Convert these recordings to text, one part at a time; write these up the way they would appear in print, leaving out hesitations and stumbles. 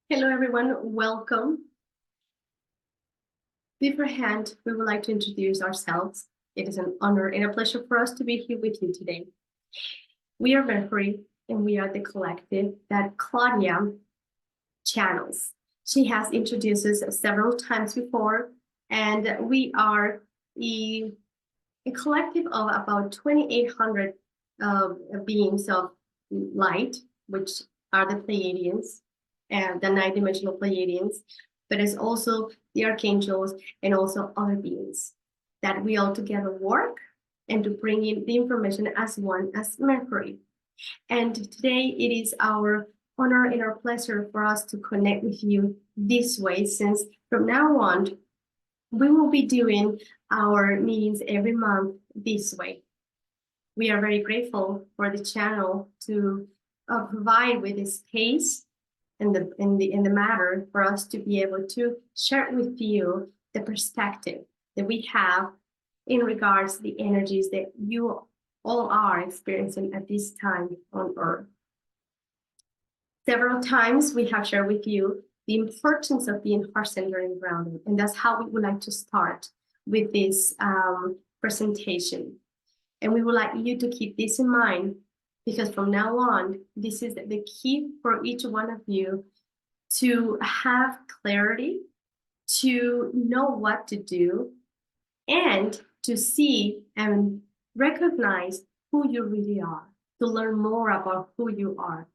Hello, everyone. Welcome. Beforehand, we would like to introduce ourselves. It is an honor and a pleasure for us to be here with you today. We are Mercury, and we are the collective that Claudia channels. She has introduced us several times before, and we are a collective of about 2,800 beings of light, which are the Pleiadians and the nine-dimensional Pleiadians, but it's also the archangels and also other beings that we all together work and to bring in the information as one as Mercury. And today it is our honor and our pleasure for us to connect with you this way, since from now on, we will be doing our meetings every month this way. We are very grateful for the channel to provide with the space and the matter for us to be able to share with you the perspective that we have in regards to the energies that you all are experiencing at this time on Earth. Several times we have shared with you the importance of being heart-centered and grounded, and that's how we would like to start with this presentation. And we would like you to keep this in mind, because from now on, this is the key for each one of you to have clarity, to know what to do, and to see and recognize who you really are, to learn more about who you are.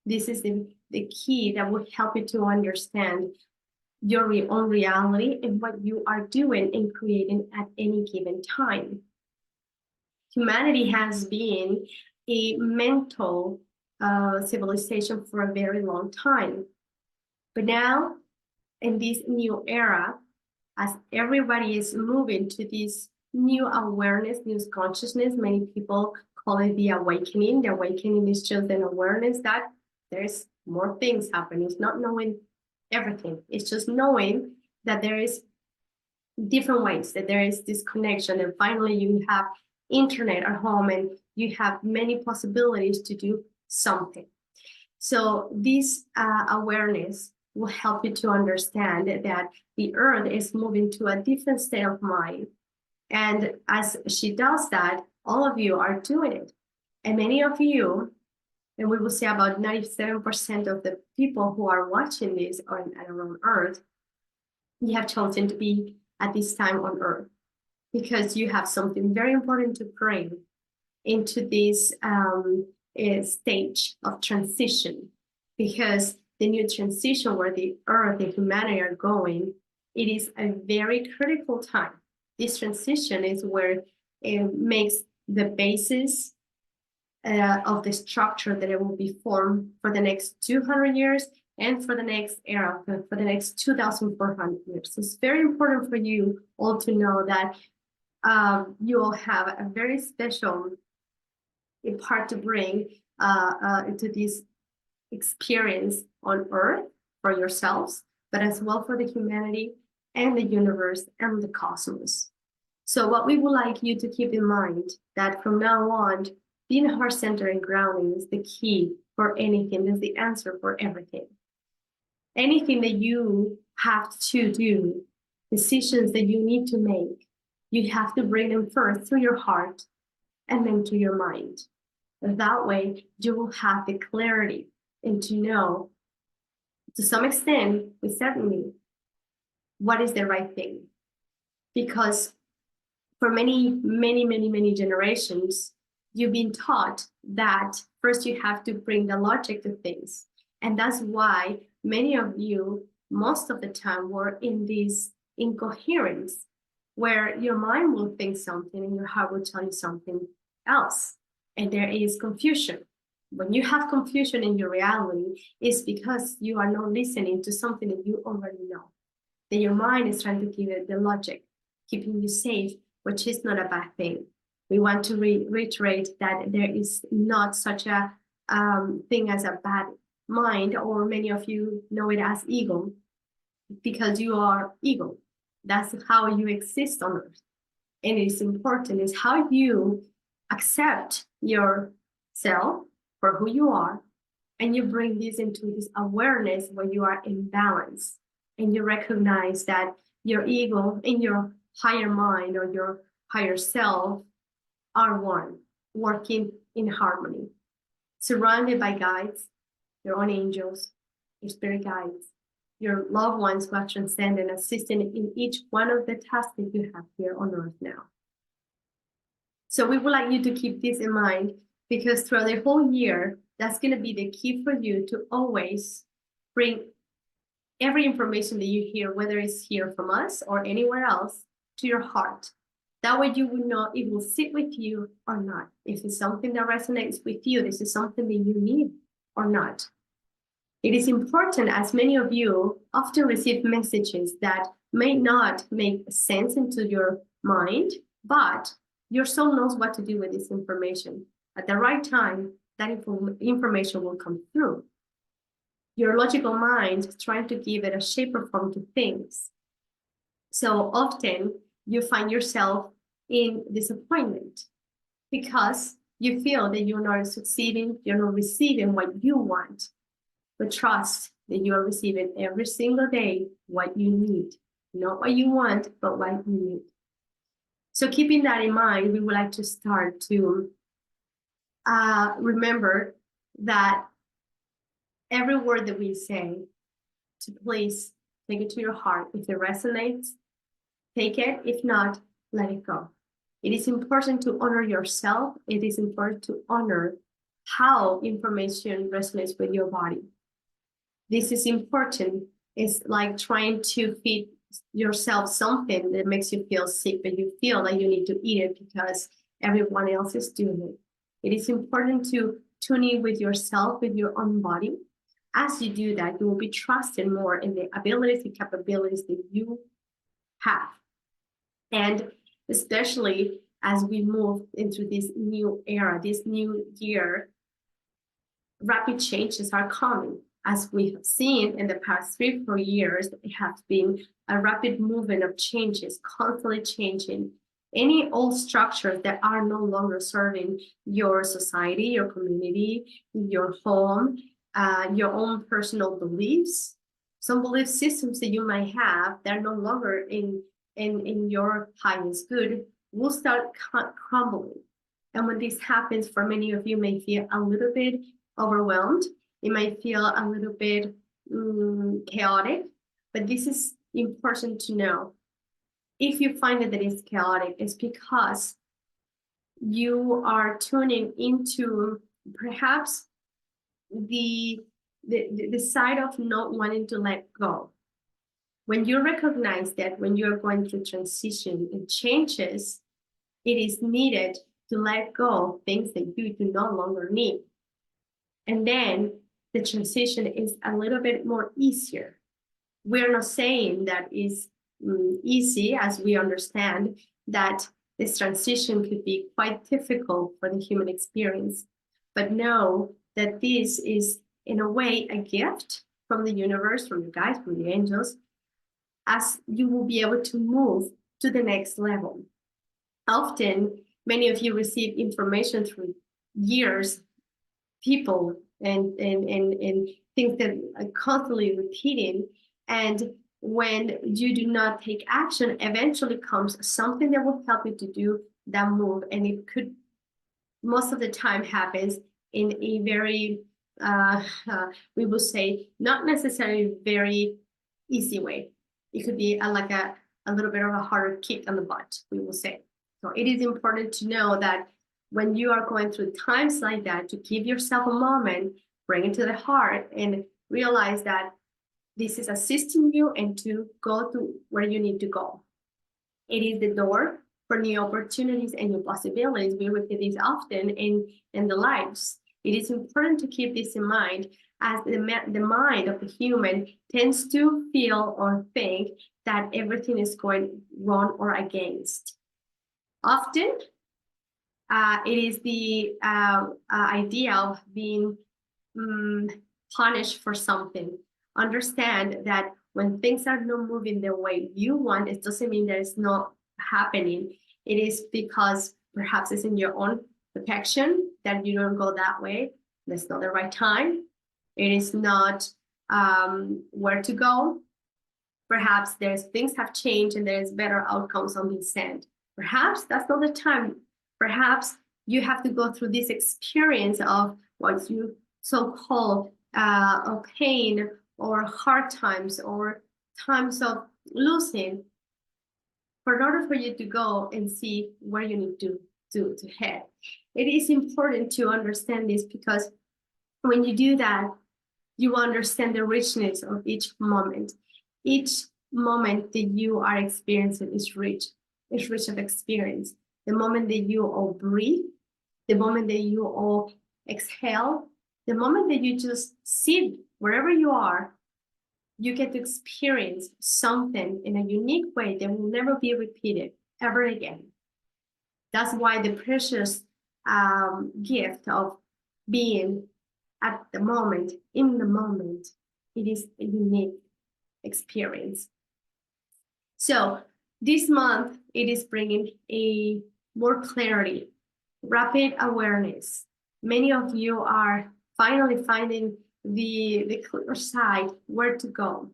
This is the key that will help you to understand your own reality and what you are doing and creating at any given time. Humanity has been a mental civilization for a very long time. But now, in this new era, as everybody is moving to this new awareness, new consciousness, many people call it the awakening. The awakening is just an awareness that there's more things happening. It's not knowing everything. It's just knowing that there is different ways, that there is this connection. And finally, you have internet at home and you have many possibilities to do something. So this awareness will help you to understand that the Earth is moving to a different state of mind. And as she does that, all of you are doing it. And many of you, and we will say about 97% of the people who are watching this on around Earth, you have chosen to be at this time on Earth because you have something very important to bring into this stage of transition. Because the new transition where the Earth and humanity are going, it is a very critical time. This transition is where it makes the basis of the structure that it will be formed for the next 200 years and for the next era, for the next 2,400 years. So it's very important for you all to know that you all have a very special part to bring into this experience on Earth for yourselves, but as well for the humanity and the universe and the cosmos. So what we would like you to keep in mind that from now on, being heart-centered and grounding is the key for anything, is the answer for everything. Anything that you have to do, decisions that you need to make, you have to bring them first through your heart and then to your mind. And that way, you will have the clarity and to know, to some extent, with certainty, what is the right thing. Because for many generations, you've been taught that first you have to bring the logic to things. And that's why many of you, most of the time, were in this incoherence, where your mind will think something and your heart will tell you something else. And there is confusion. When you have confusion in your reality, it's because you are not listening to something that you already know. That your mind is trying to give it the logic, keeping you safe, which is not a bad thing. We want to reiterate that there is not such a thing as a bad mind, or many of you know it as ego, because you are ego. That's how you exist on Earth. And it is important is how you accept yourself for who you are And you bring this into this awareness where you are in balance, and you recognize that your ego and your higher mind or your higher self are one, working in harmony, surrounded by guides, your own angels, your spirit guides, your loved ones who have transcended and assisted in each one of the tasks that you have here on earth now. So we would like you to keep this in mind, because throughout the whole year, that's going to be the key for you to always bring every information that you hear, whether it's here from us or anywhere else, to your heart. That way you will know it will sit with you or not. If it's something that resonates with you, this is something that you need or not. It is important, as many of you often receive messages that may not make sense into your mind, but your soul knows what to do with this information. At the right time, that information will come through. Your logical mind trying to give it a shape or form to things. So often you find yourself in disappointment because you feel that you're not succeeding, you're not receiving what you want. But trust that you are receiving every single day what you need, not what you want, but what you need. So keeping that in mind, we would like to start to remember that every word that we say, to please take it to your heart. If it resonates, take it. If not, let it go. It is important to honor yourself. It is important to honor how information resonates with your body. This is important. It's like trying to feed yourself something that makes you feel sick, but you feel that you need to eat it because everyone else is doing it. It is important to tune in with yourself, with your own body. As you do that, you will be trusting more in the abilities and capabilities that you have. And especially as we move into this new era, this new year, rapid changes are coming. As we have seen in the past 3-4 years, it has been a rapid movement of changes, constantly changing. Any old structures that are no longer serving your society, your community, your home, your own personal beliefs, some belief systems that you might have that are no longer in your highest good, will start crumbling. And when this happens, for many of you may feel a little bit overwhelmed. It might feel a little bit chaotic, but this is important to know. If you find that it's chaotic, it's because you are tuning into perhaps the side of not wanting to let go. When you recognize that when you're going through transition and changes, it is needed to let go of things that you do no longer need. And then the transition is a little bit more easier. We're not saying that is easy, as we understand that this transition could be quite difficult for the human experience. But know that this is, in a way, a gift from the universe, from you guys, from the angels, as you will be able to move to the next level. Often, many of you receive information through years, people, and things that are constantly repeating. And when you do not take action, eventually comes something that will help you to do that move. And it could, most of the time, happens in a very, we will say, not necessarily very easy way. It could be like a little bit of a harder kick on the butt, we will say. So it is important to know that when you are going through times like that, to give yourself a moment, bring it to the heart, and realize that this is assisting you and to go to where you need to go. It is the door for new opportunities and new possibilities. We repeat this often in the lives. It is important to keep this in mind, as the mind of the human tends to feel or think that everything is going wrong or against. Often, it is the idea of being punished for something. Understand that when things are not moving the way you want, it doesn't mean that it's not happening. It is because perhaps it's in your own protection that you don't go that way. That's not the right time. It is not where to go. Perhaps there's things have changed and there's better outcomes on this end. Perhaps that's not the time. Perhaps you have to go through this experience of what you so-called pain or hard times or times of losing, in order for you to go and see where you need to head. It is important to understand this, because when you do that, you understand the richness of each moment. Each moment that you are experiencing is rich of experience. The moment that you all breathe, the moment that you all exhale, the moment that you just sit wherever you are, you get to experience something in a unique way that will never be repeated ever again. That's why the precious gift of being at the moment, in the moment, it is a unique experience. So this month, it is bringing a more clarity, rapid awareness. Many of you are finally finding the clear side where to go.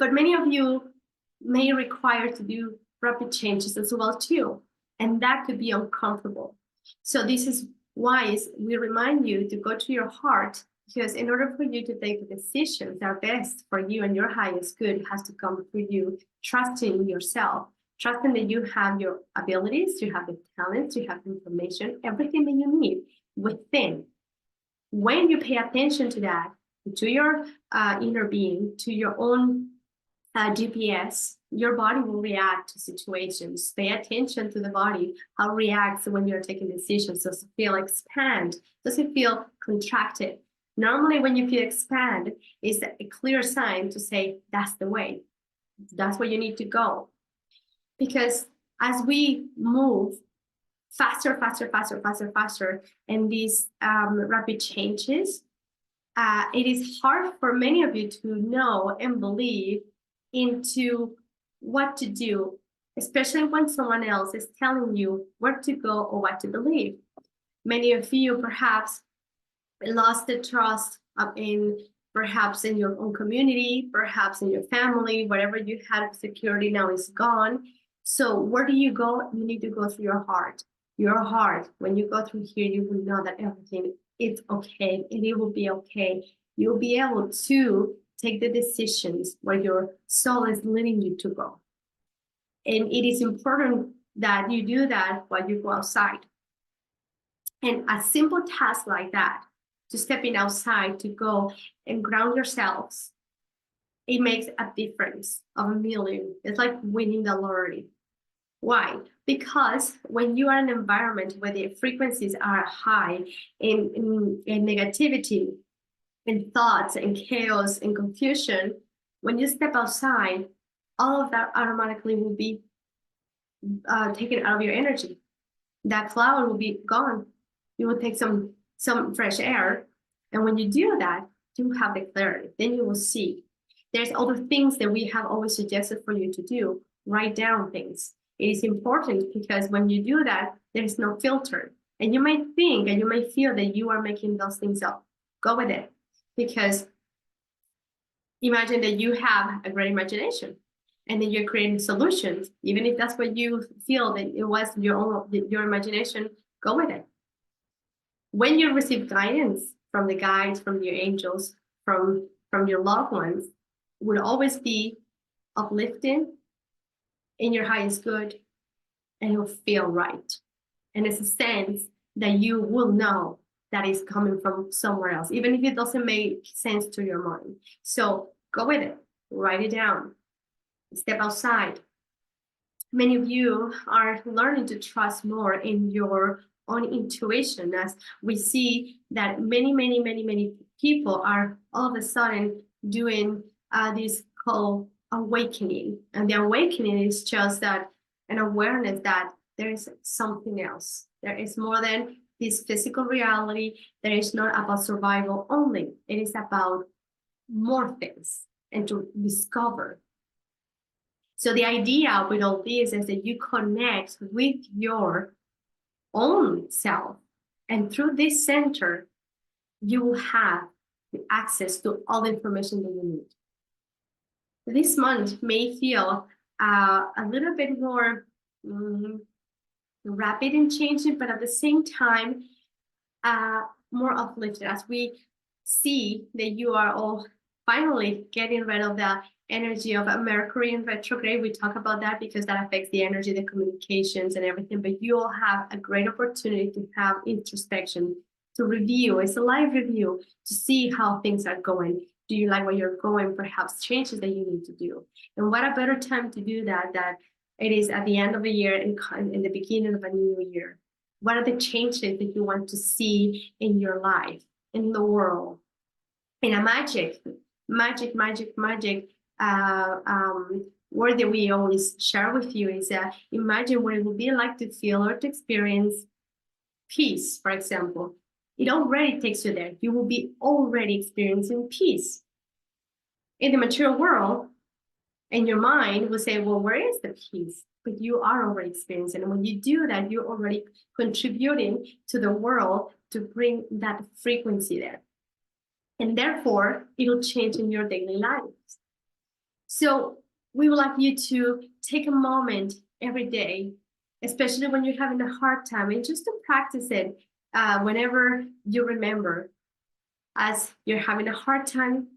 But many of you may require to do rapid changes as well too, and that could be uncomfortable. So this is why we remind you to go to your heart, because in order for you to take the decisions that are best for you and your highest good, has to come through you trusting yourself, trusting that you have your abilities, you have the talents, you have the information, everything that you need within. When you pay attention to that, to your inner being, to your own GPS, your body will react to situations. Pay attention to the body, how it reacts when you're taking decisions. Does it feel expand? Does it feel contracted? Normally, when you feel expand, it's a clear sign to say, that's the way. That's where you need to go. Because as we move faster, and these rapid changes, it is hard for many of you to know and believe into what to do, especially when someone else is telling you where to go or what to believe. Many of you perhaps lost the trust perhaps in your own community, perhaps in your family, whatever you had security now is gone. So where do you go? You need to go through your heart. Your heart, when you go through here, you will know that everything is okay and it will be okay. You'll be able to take the decisions where your soul is leading you to go. And it is important that you do that while you go outside. And a simple task like that, to stepping outside, to go and ground yourselves, it makes a difference of a million. It's like winning the lottery. Why? Because when you are in an environment where the frequencies are high in negativity, and thoughts and chaos and confusion, when you step outside, all of that automatically will be taken out of your energy. That cloud will be gone. You will take some fresh air. And when you do that, you have the clarity. Then you will see. There's other things that we have always suggested for you to do. Write down things. It is important because when you do that, there is no filter. And you may think and you may feel that you are making those things up. Go with it. Because imagine that you have a great imagination and then you're creating solutions. Even if that's what you feel that it was your imagination, go with it. When you receive guidance from the guides, from your angels, from your loved ones, would always be uplifting in your highest good, and you'll feel right. And it's a sense that you will know that is coming from somewhere else, even if it doesn't make sense to your mind. So go with it, write it down, step outside. Many of you are learning to trust more in your own intuition, as we see that many people are all of a sudden doing this called awakening. And the awakening is just that an awareness that there is something else. There is more than this physical reality. That is not about survival only. It is about more things and to discover. So the idea with all this is that you connect with your own self. And through this center, you will have the access to all the information that you need. This month may feel a little bit more rapid in changing, but at the same time, more uplifted as we see that you are all finally getting rid of the energy of a Mercury in retrograde. We talk about that because that affects the energy, the communications, and everything. But you all have a great opportunity to have introspection, to review. It's a live review to see how things are going. Do you like where you're going? Perhaps changes that you need to do. And what a better time to do that it is at the end of the year and in the beginning of a new year. What are the changes that you want to see in your life, in the world? In a magic word that we always share with you is imagine what it would be like to feel or to experience peace, for example. It already takes you there. You will be already experiencing peace. In the material world, and your mind will say, well, where is the peace? But you are already experiencing. And when you do that, you're already contributing to the world to bring that frequency there. And therefore, it'll change in your daily lives. So we would like you to take a moment every day, especially when you're having a hard time, and just to practice it whenever you remember, as you're having a hard time.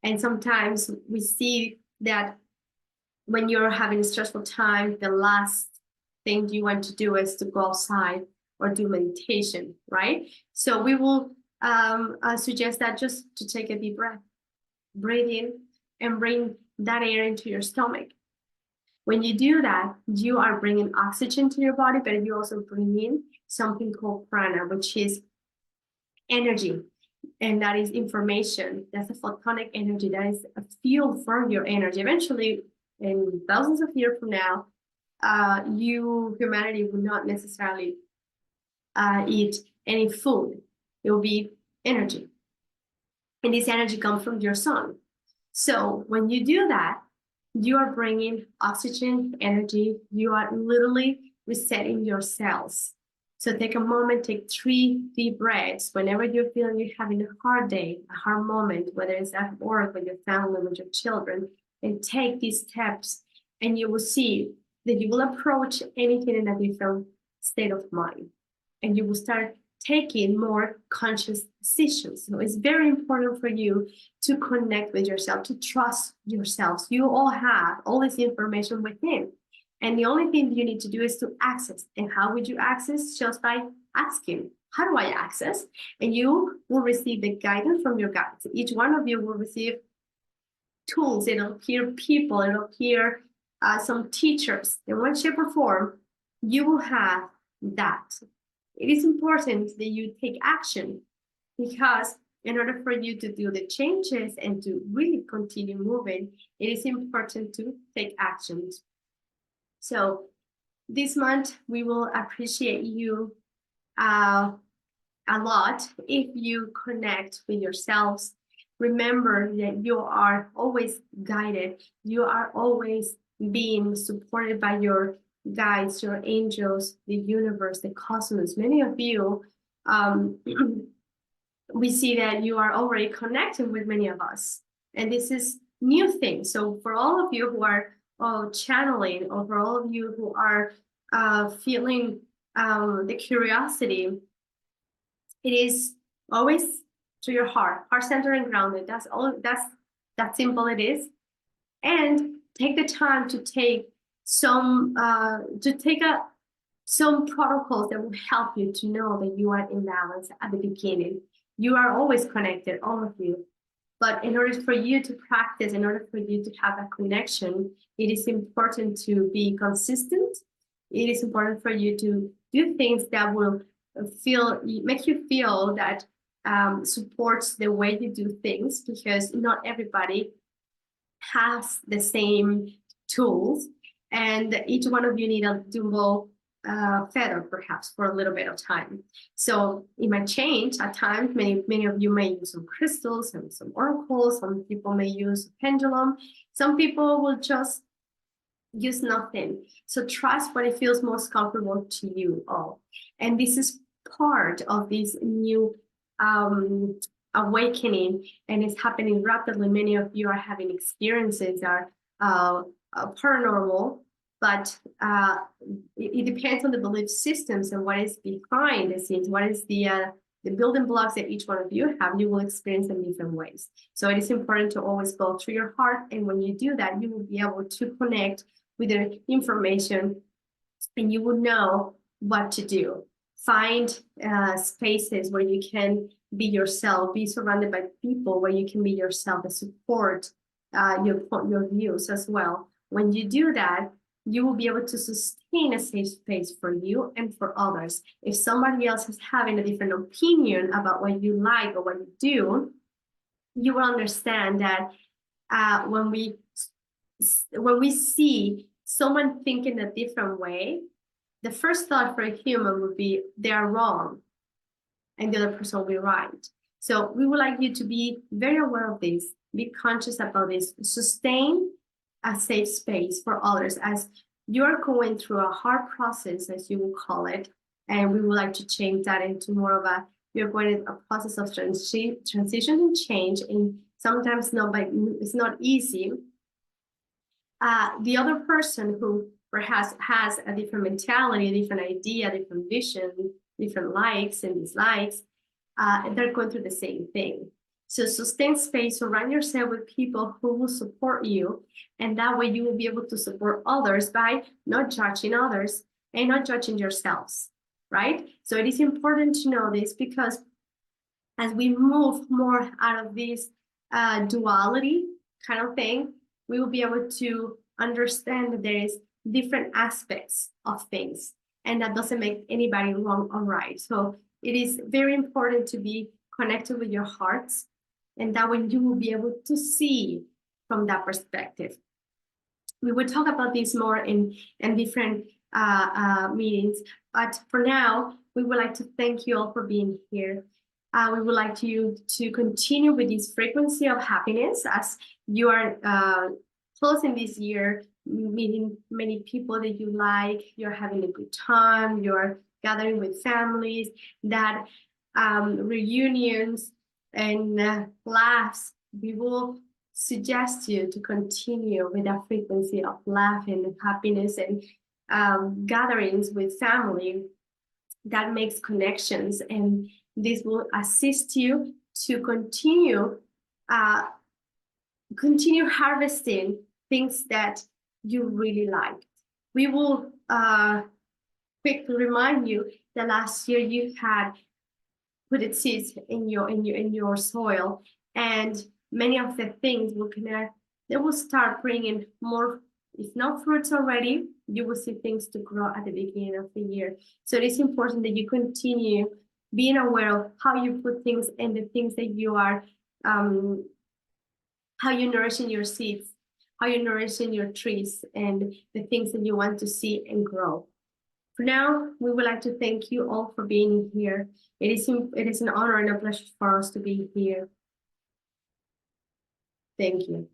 And sometimes we see that when you're having a stressful time, the last thing you want to do is to go outside or do meditation, right? So we will suggest that just to take a deep breath, breathe in and bring that air into your stomach. When you do that, you are bringing oxygen to your body, but you also bring in something called prana, which is energy. And that is information. That's a photonic energy. That is a fuel for your energy. Eventually, in thousands of years from now, humanity will not necessarily eat any food. It will be energy. And this energy comes from your sun. So when you do that, you are bringing oxygen, energy. You are literally resetting your cells. So take a moment, take 3 deep breaths. Whenever you're feeling you're having a hard day, a hard moment, whether it's at work, with your family, with your children, and take these steps, and you will see that you will approach anything in a different state of mind. And you will start taking more conscious decisions. So it's very important for you to connect with yourself, to trust yourselves. You all have all this information within. And the only thing you need to do is to access. And how would you access? Just by asking, how do I access? And you will receive the guidance from your guides. Each one of you will receive tools. It'll appear people, it'll appear some teachers. In one shape or form, you will have that. It is important that you take action, because in order for you to do the changes and to really continue moving, it is important to take actions. So this month, we will appreciate you a lot if you connect with yourselves. Remember that you are always guided. You are always being supported by your guides, your angels, the universe, the cosmos. Many of you, we see that you are already connecting with many of us. And this is new thing. So for all of you who are channeling, or for all of you who are feeling the curiosity, it is always to your heart center and grounded. That's all. That simple it is. And take the time to take some protocols that will help you to know that you are in balance at the beginning. You are always connected, all of you. But in order for you to practice, in order for you to have a connection, it is important to be consistent. It is important for you to do things that will make you feel that supports the way you do things, because not everybody has the same tools, and each one of you need a dual feather, perhaps, for a little bit of time. So it might change at times. Many of you may use some crystals and some oracles. Some people may use a pendulum. Some people will just use nothing. So trust what it feels most comfortable to you all. And this is part of this new awakening, and it's happening rapidly. Many of you are having experiences that are paranormal, but it depends on the belief systems and what is behind the scenes, what is the building blocks that each one of you have. You will experience in different ways. So it is important to always go through your heart, and when you do that, you will be able to connect with the information, and you will know what to do. Find spaces where you can be yourself, be surrounded by people where you can be yourself and support your views as well. When you do that, you will be able to sustain a safe space for you and for others. If somebody else is having a different opinion about what you like or what you do, you will understand that when we see someone thinking a different way, the first thought for a human would be they are wrong and the other person will be right. So we would like you to be very aware of this, be conscious about this, sustain a safe space for others as you're going through a hard process, as you will call it, and we would like to change that into more of you're going through a process of transition and change, and sometimes it's not easy. The other person who perhaps has a different mentality, a different idea, a different vision, different likes and dislikes, they're going through the same thing. So sustain space, surround yourself with people who will support you, and that way you will be able to support others by not judging others and not judging yourselves, right? So it is important to know this, because as we move more out of this duality kind of thing, we will be able to understand that there is different aspects of things, and that doesn't make anybody wrong or right. So it is very important to be connected with your hearts, and that way you will be able to see from that perspective. We will talk about this more in different meetings, but for now, we would like to thank you all for being here. We would like you to continue with this frequency of happiness as you are closing this year, meeting many people that you like, you're having a good time, you're gathering with families, that reunions and laughs. We will suggest you to continue with that frequency of laughing and happiness and gatherings with family that makes connections, and this will assist you to continue harvesting things that you really like. We will quickly remind you that last year you had put its seeds in your soil, and many of the things will connect. They will start bringing more, if not fruits already, you will see things to grow at the beginning of the year. So it is important that you continue being aware of how you put things and the things that you are, how you nourishing your seeds, how you're nourishing your trees, and the things that you want to see and grow. For now, we would like to thank you all for being here. It is an honor and a pleasure for us to be here. Thank you.